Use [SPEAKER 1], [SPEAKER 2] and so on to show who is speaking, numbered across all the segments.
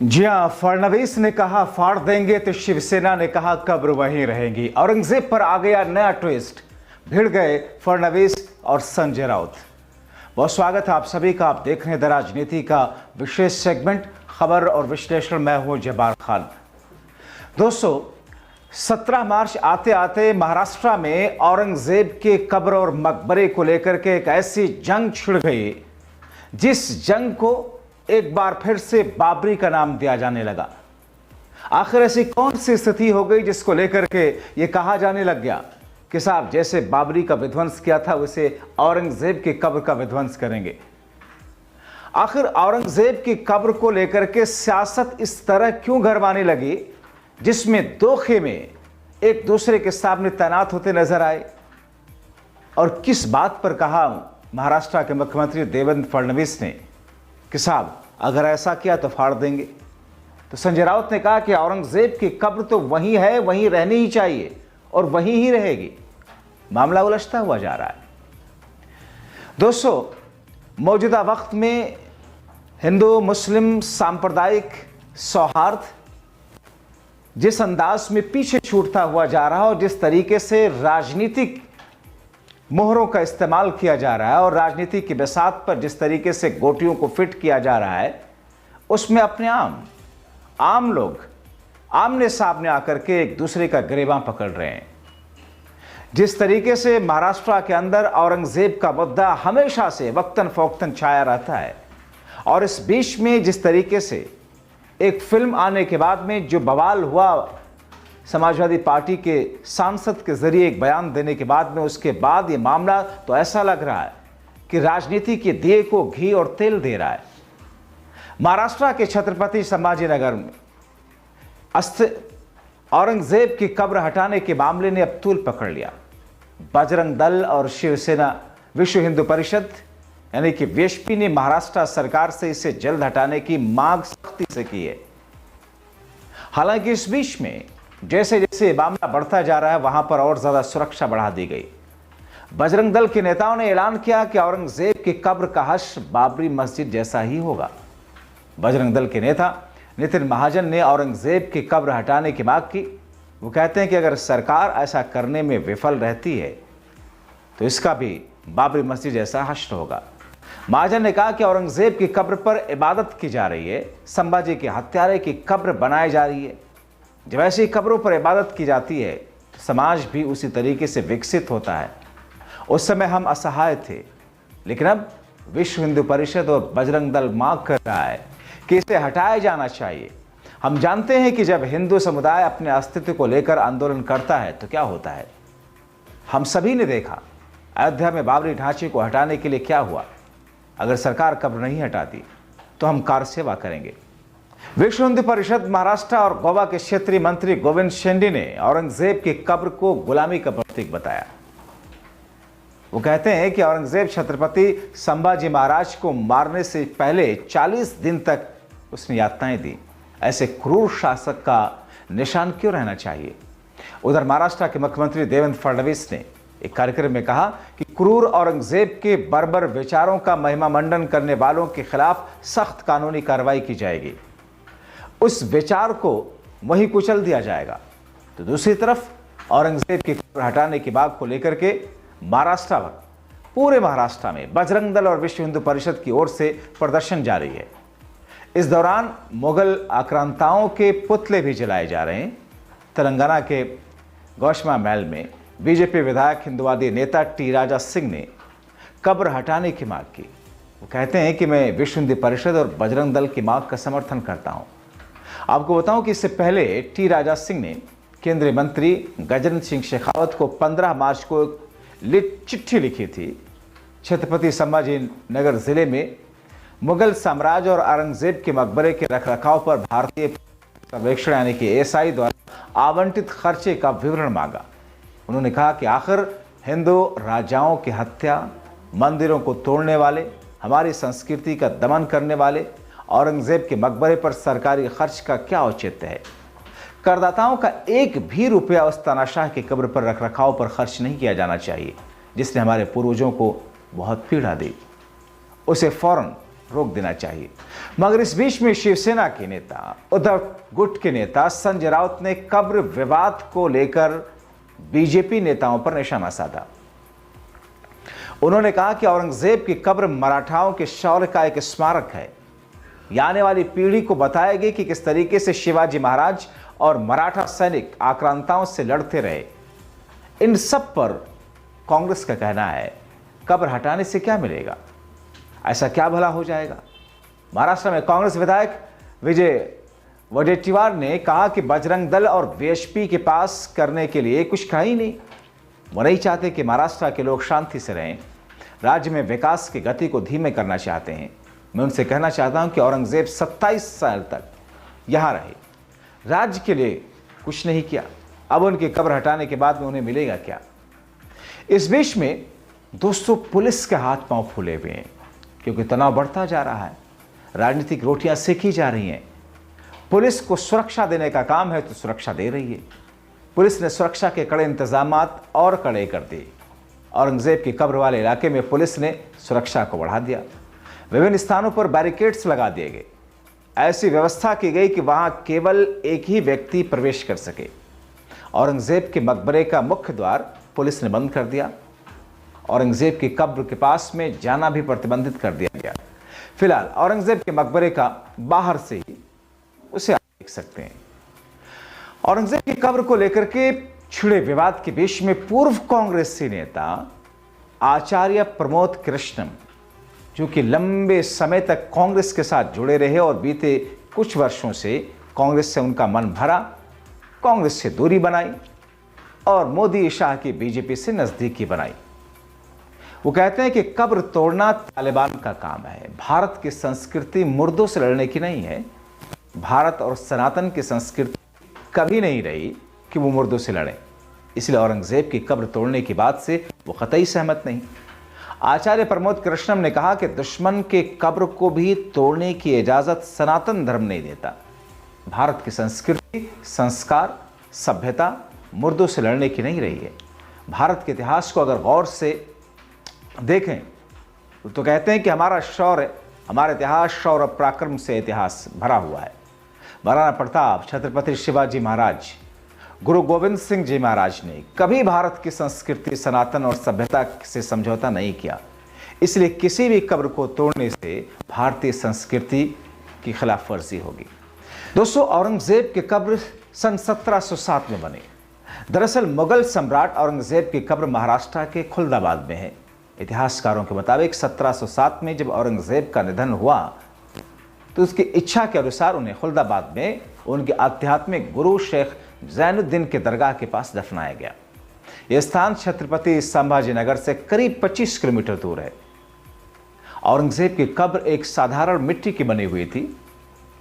[SPEAKER 1] जी हाँ, फडणवीस ने कहा फाड़ देंगे तो शिवसेना ने कहा कब्र वहीं रहेगी। औरंगजेब पर आ गया नया ट्विस्ट, भिड़ गए फडणवीस और संजय राउत। बहुत स्वागत है आप सभी का। आप देख रहे हैं द राजनीति का विशेष सेगमेंट खबर और विश्लेषण। मैं हूं जब्बार खान। दोस्तों, 17 मार्च आते आते महाराष्ट्र में औरंगजेब के कब्र और मकबरे को लेकर के एक ऐसी जंग छिड़ गई जिस जंग को एक बार फिर से बाबरी का नाम दिया जाने लगा। आखिर ऐसी कौन सी स्थिति हो गई जिसको लेकर के यह कहा जाने लग गया कि साहब जैसे बाबरी का विध्वंस किया था वैसे औरंगजेब की कब्र का विध्वंस करेंगे। आखिर औरंगजेब की कब्र को लेकर के सियासत इस तरह क्यों गरमाने लगी जिसमें दो खेमे एक दूसरे के सामने तैनात होते नजर आए। और किस बात पर कहा महाराष्ट्र के मुख्यमंत्री देवेंद्र फडणवीस ने कि साहब अगर ऐसा किया तो फाड़ देंगे, तो संजय राउत ने कहा कि औरंगजेब की कब्र तो वहीं है, वहीं रहनी ही चाहिए और वहीं ही रहेगी। मामला उलझता हुआ जा रहा है। दोस्तों, मौजूदा वक्त में हिंदू मुस्लिम सांप्रदायिक सौहार्द जिस अंदाज में पीछे छूटता हुआ जा रहा है और जिस तरीके से राजनीतिक मोहरों का इस्तेमाल किया जा रहा है और राजनीति की बिसात पर जिस तरीके से गोटियों को फिट किया जा रहा है, उसमें अपने आम लोग आमने सामने आकर के एक दूसरे का गिरेबां पकड़ रहे हैं। जिस तरीके से महाराष्ट्र के अंदर औरंगजेब का मुद्दा हमेशा से वक्तन फौक्तन छाया रहता है और इस बीच में जिस तरीके से एक फिल्म आने के बाद में जो बवाल हुआ, समाजवादी पार्टी के सांसद के जरिए एक बयान देने के बाद में, उसके बाद ये मामला तो ऐसा लग रहा है कि राजनीति के दिए को घी और तेल दे रहा है। महाराष्ट्र के छत्रपति संभाजीनगर में औरंगजेब की कब्र हटाने के मामले ने अब तूल पकड़ लिया। बजरंग दल और शिवसेना विश्व हिंदू परिषद यानी कि वीएचपी ने महाराष्ट्र सरकार से इसे जल्द हटाने की मांग सख्ती से की है। हालांकि इस बीच में जैसे जैसे मामला बढ़ता जा रहा है वहां पर और ज्यादा सुरक्षा बढ़ा दी गई। बजरंग दल के नेताओं ने ऐलान किया कि औरंगजेब की कब्र का हश्र बाबरी मस्जिद जैसा ही होगा। बजरंग दल के नेता नितिन महाजन ने औरंगजेब की कब्र हटाने की मांग की। वो कहते हैं कि अगर सरकार ऐसा करने में विफल रहती है तो इसका भी बाबरी मस्जिद जैसा हश्र होगा। महाजन ने कहा कि औरंगजेब की कब्र पर इबादत की जा रही है, संभाजी के हत्यारे की कब्र बनाई जा रही है। जब ऐसी कब्रों पर इबादत की जाती है तो समाज भी उसी तरीके से विकसित होता है। उस समय हम असहाय थे, लेकिन अब विश्व हिंदू परिषद और बजरंग दल मांग कर रहा है कि इसे हटाया जाना चाहिए। हम जानते हैं कि जब हिंदू समुदाय अपने अस्तित्व को लेकर आंदोलन करता है तो क्या होता है। हम सभी ने देखा अयोध्या में बाबरी ढांचे को हटाने के लिए क्या हुआ। अगर सरकार कब्र नहीं हटाती तो हम कार सेवा करेंगे। विश्व हिंदू परिषद महाराष्ट्र और गोवा के क्षेत्रीय मंत्री गोविंद शेंडी ने औरंगजेब की कब्र को गुलामी का प्रतीक बताया। वो कहते हैं कि औरंगजेब छत्रपति संभाजी महाराज को मारने से पहले 40 दिन तक उसने यातनाएं दी। ऐसे क्रूर शासक का निशान क्यों रहना चाहिए। उधर महाराष्ट्र के मुख्यमंत्री देवेंद्र फडणवीस ने एक कार्यक्रम में कहा कि क्रूर औरंगजेब के बर्बर विचारों का महिमा मंडन करने वालों के खिलाफ सख्त कानूनी कार्रवाई की जाएगी। उस विचार को वहीं कुचल दिया जाएगा। तो दूसरी तरफ औरंगजेब की कब्र हटाने की बात को लेकर के पूरे महाराष्ट्र में बजरंग दल और विश्व हिंदू परिषद की ओर से प्रदर्शन जारी है। इस दौरान मुगल आक्रांताओं के पुतले भी जलाए जा रहे हैं। तेलंगाना के गौशमा महल में बीजेपी विधायक हिंदुवादी नेता टी राजा सिंह ने कब्र हटाने की मांग की। वो कहते हैं कि मैं विश्व हिंदू परिषद और बजरंग दल की मांग का समर्थन करता हूं। आपको बताऊं कि इससे पहले टी राजा सिंह ने केंद्रीय मंत्री गजेंद्र सिंह शेखावत को 15 मार्च को चिट्ठी लिखी थी। छत्रपति संभाजी नगर जिले में मुगल साम्राज्य और औरंगजेब के मकबरे के रखरखाव पर भारतीय सर्वेक्षण यानी कि एएसआई द्वारा आवंटित खर्चे का विवरण मांगा। उन्होंने कहा कि आखिर हिंदू राजाओं की हत्या, मंदिरों को तोड़ने वाले, हमारी संस्कृति का दमन करने वाले औरंगजेब के मकबरे पर सरकारी खर्च का क्या औचित्य है। करदाताओं का एक भी रुपया उस तानाशाह की कब्र पर रखरखाव पर खर्च नहीं किया जाना चाहिए जिसने हमारे पूर्वजों को बहुत पीड़ा दी। उसे फौरन रोक देना चाहिए। मगर इस बीच में शिवसेना के नेता उद्धव गुट के नेता संजय राउत ने कब्र विवाद को लेकर बीजेपी नेताओं पर निशाना साधा। उन्होंने कहा कि औरंगजेब की कब्र मराठाओं के शौर्य का एक स्मारक है। यह आने वाली पीढ़ी को बताएगी कि किस तरीके से शिवाजी महाराज और मराठा सैनिक आक्रांताओं से लड़ते रहे। इन सब पर कांग्रेस का कहना है, कब्र हटाने से क्या मिलेगा, ऐसा क्या भला हो जाएगा। महाराष्ट्र में कांग्रेस विधायक विजय वडेट्टीवार ने कहा कि बजरंग दल और वीएचपी के पास करने के लिए कुछ कहा ही नहीं। वो नहीं चाहते कि महाराष्ट्र के लोग शांति से रहें, राज्य में विकास की गति को धीमे करना चाहते हैं। मैं उनसे कहना चाहता हूं कि औरंगजेब 27 साल तक यहां रहे, राज्य के लिए कुछ नहीं किया, अब उनकी कब्र हटाने के बाद में उन्हें मिलेगा क्या। इस बीच में दोस्तों पुलिस के हाथ पांव फूले हुए हैं, क्योंकि तनाव बढ़ता जा रहा है, राजनीतिक रोटियां सेकी जा रही हैं। पुलिस को सुरक्षा देने का काम है तो सुरक्षा दे रही है। पुलिस ने सुरक्षा के कड़े इंतजामात और कड़े कर दिए। औरंगजेब की कब्र वाले इलाके में पुलिस ने सुरक्षा को बढ़ा दिया। विभिन्न स्थानों पर बैरिकेड्स लगा दिए गए। ऐसी व्यवस्था की गई कि वहां केवल एक ही व्यक्ति प्रवेश कर सके। औरंगजेब के मकबरे का मुख्य द्वार पुलिस ने बंद कर दिया। औरंगजेब की कब्र के पास में जाना भी प्रतिबंधित कर दिया गया। फिलहाल औरंगजेब के मकबरे का बाहर से ही उसे आप देख सकते हैं। औरंगजेब की कब्र को लेकर के छिड़े विवाद के बीच में पूर्व कांग्रेसी नेता आचार्य प्रमोद कृष्णम, जो कि लंबे समय तक कांग्रेस के साथ जुड़े रहे और बीते कुछ वर्षों से कांग्रेस से उनका मन भरा, कांग्रेस से दूरी बनाई और मोदी शाह की बीजेपी से नजदीकी बनाई। वो कहते हैं कि कब्र तोड़ना तालिबान का काम है। भारत की संस्कृति मुर्दों से लड़ने की नहीं है। भारत और सनातन की संस्कृति कभी नहीं रही कि वो मुर्दों से लड़े। इसलिए औरंगजेब की कब्र तोड़ने की बात से वो कतई सहमत नहीं। आचार्य प्रमोद कृष्णम ने कहा कि दुश्मन के कब्र को भी तोड़ने की इजाजत सनातन धर्म नहीं देता। भारत की संस्कृति, संस्कार, सभ्यता मुर्दों से लड़ने की नहीं रही है। भारत के इतिहास को अगर गौर से देखें तो कहते हैं कि हमारा शौर्य, हमारा इतिहास शौर्य और पराक्रम से इतिहास भरा हुआ है। महाराणा प्रताप, छत्रपति शिवाजी महाराज, गुरु गोविंद सिंह जी महाराज ने कभी भारत की संस्कृति, सनातन और सभ्यता से समझौता नहीं किया। इसलिए किसी भी कब्र को तोड़ने से भारतीय संस्कृति की खिलाफ वर्जी होगी। दोस्तों, औरंगजेब की कब्र सन 1707 में बनी। दरअसल मुगल सम्राट औरंगजेब की कब्र महाराष्ट्र के खुलदाबाद में है। इतिहासकारों के मुताबिक 1707 में जब औरंगजेब का निधन हुआ तो उसकी इच्छा के अनुसार उन्हें खुलदाबाद में उनके आध्यात्मिक गुरु शेख जैनुद्दीन के दरगाह के पास दफनाया गया। यह स्थान छत्रपति संभाजी नगर से करीब 25 किलोमीटर दूर है। औरंगजेब की कब्र एक साधारण मिट्टी की बनी हुई थी,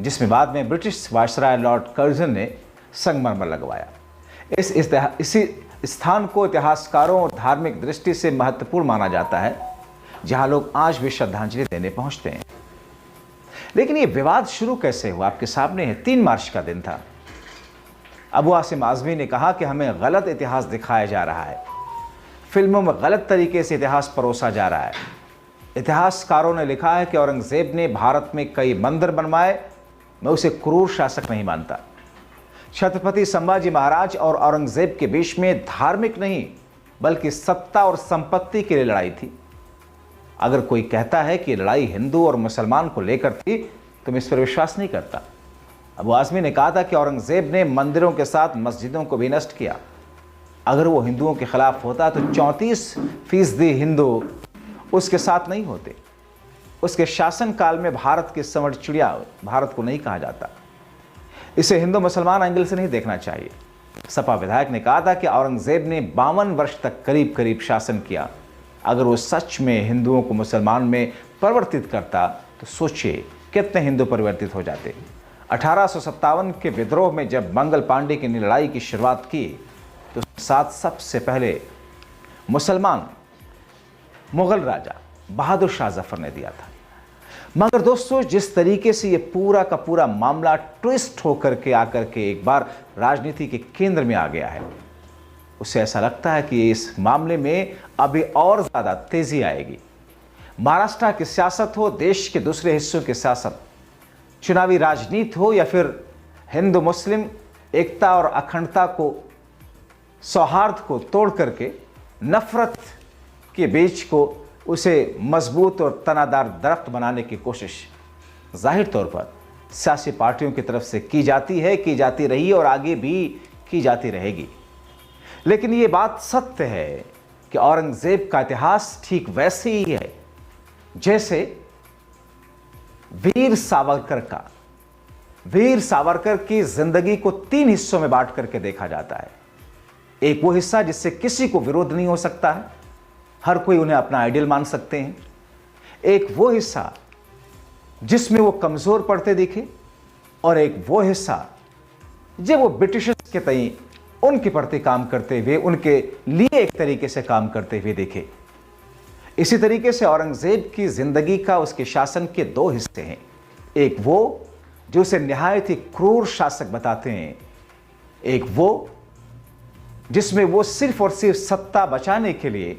[SPEAKER 1] जिसमें बाद में ब्रिटिश वायसराय लॉर्ड कर्जन ने संगमरमर लगवाया। इसी स्थान को इतिहासकारों और धार्मिक दृष्टि से महत्वपूर्ण माना जाता है, जहां लोग आज भी श्रद्धांजलि देने पहुंचते हैं। लेकिन यह विवाद शुरू कैसे हुआ आपके सामने है। 3 मार्च का दिन था। अबू आसिम आजमी ने कहा कि हमें गलत इतिहास दिखाया जा रहा है, फिल्मों में गलत तरीके से इतिहास परोसा जा रहा है। इतिहासकारों ने लिखा है कि औरंगजेब ने भारत में कई मंदिर बनवाए। मैं उसे क्रूर शासक नहीं मानता। छत्रपति संभाजी महाराज और औरंगजेब के बीच में धार्मिक नहीं बल्कि सत्ता और संपत्ति के लिए लड़ाई थी। अगर कोई कहता है कि लड़ाई हिंदू और मुसलमान को लेकर थी तो मैं इस पर विश्वास नहीं करता। अबू आजमी ने कहा था कि औरंगजेब ने मंदिरों के साथ मस्जिदों को भी नष्ट किया। अगर वो हिंदुओं के खिलाफ होता तो 34% हिंदू उसके साथ नहीं होते। उसके शासनकाल में भारत की संवर्ण चिड़िया भारत को नहीं कहा जाता। इसे हिंदू मुसलमान एंगल से नहीं देखना चाहिए। सपा विधायक ने कहा था कि औरंगजेब ने 52 वर्ष तक करीब करीब शासन किया। अगर वो सच में हिंदुओं को मुसलमान में परिवर्तित करता तो सोचिए कितने हिंदू परिवर्तित हो जाते। 1857 के विद्रोह में जब मंगल पांडे की लड़ाई की शुरुआत की तो साथ सबसे पहले मुसलमान मुगल राजा बहादुर शाह जफर ने दिया था। मगर दोस्तों, जिस तरीके से ये पूरा का पूरा मामला ट्विस्ट होकर के आकर के एक बार राजनीति के केंद्र में आ गया है, उससे ऐसा लगता है कि इस मामले में अभी और ज़्यादा तेजी आएगी। महाराष्ट्र की सियासत हो, देश के दूसरे हिस्सों की सियासत, चुनावी राजनीति हो या फिर हिंदू मुस्लिम एकता और अखंडता को, सौहार्द को तोड़ करके नफरत के बीज को उसे मजबूत और तनादार दरख्त बनाने की कोशिश जाहिर तौर पर सियासी पार्टियों की तरफ से की जाती है, की जाती रही और आगे भी की जाती रहेगी। लेकिन ये बात सत्य है कि औरंगजेब का इतिहास ठीक वैसे ही है जैसे वीर सावरकर का। वीर सावरकर की जिंदगी को 3 हिस्सों में बांट करके देखा जाता है। एक वो हिस्सा जिससे किसी को विरोध नहीं हो सकता है, हर कोई उन्हें अपना आइडियल मान सकते हैं। एक वो हिस्सा जिसमें वो कमजोर पड़ते दिखे, और एक वो हिस्सा जब वो ब्रिटिशर्स के तई उनके प्रति काम करते हुए, उनके लिए एक तरीके से काम करते हुए देखे। इसी तरीके से औरंगजेब की जिंदगी का, उसके शासन के 2 हिस्से हैं। एक वो जो उसे निहायत ही क्रूर शासक बताते हैं, एक वो जिसमें वो सिर्फ और सिर्फ सत्ता बचाने के लिए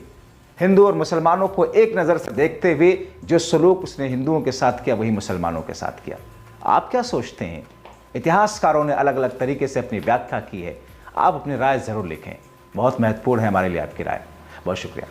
[SPEAKER 1] हिंदू और मुसलमानों को एक नज़र से देखते हुए जो सलूक उसने हिंदुओं के साथ किया वही मुसलमानों के साथ किया। आप क्या सोचते हैं? इतिहासकारों ने अलग अलग तरीके से अपनी व्याख्या की है। आप अपनी राय ज़रूर लिखें, बहुत महत्वपूर्ण है हमारे लिए आपकी राय। बहुत शुक्रिया।